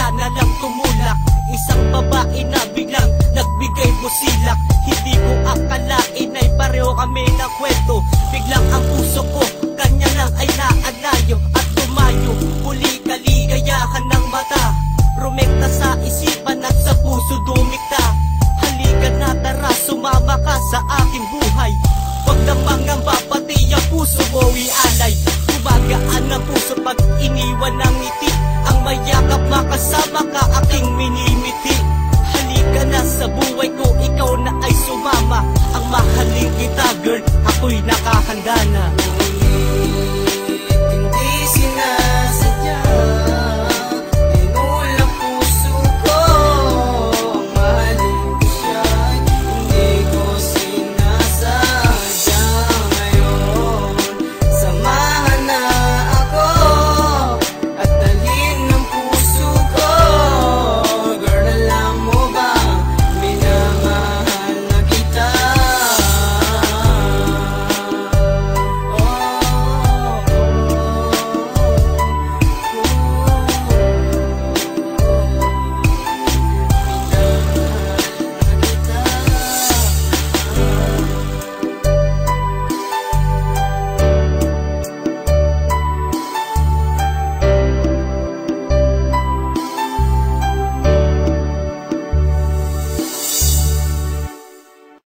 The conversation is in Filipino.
bigla na lang tumulak. Isang babae na biglang nagbigay busilak. Hindi ko akalain ay pareho kami ng kwento. Biglang ang puso ko kanya lang ay naalayo at tumayo. Muli kaligayahan ng mata, rumekta sa isipan at sa puso dumikta. Halika na tara, sumama ka sa aking buhay. Huwag na mangamba, pati ang puso mo ialay. Gumagaan ang puso pag iniwan ng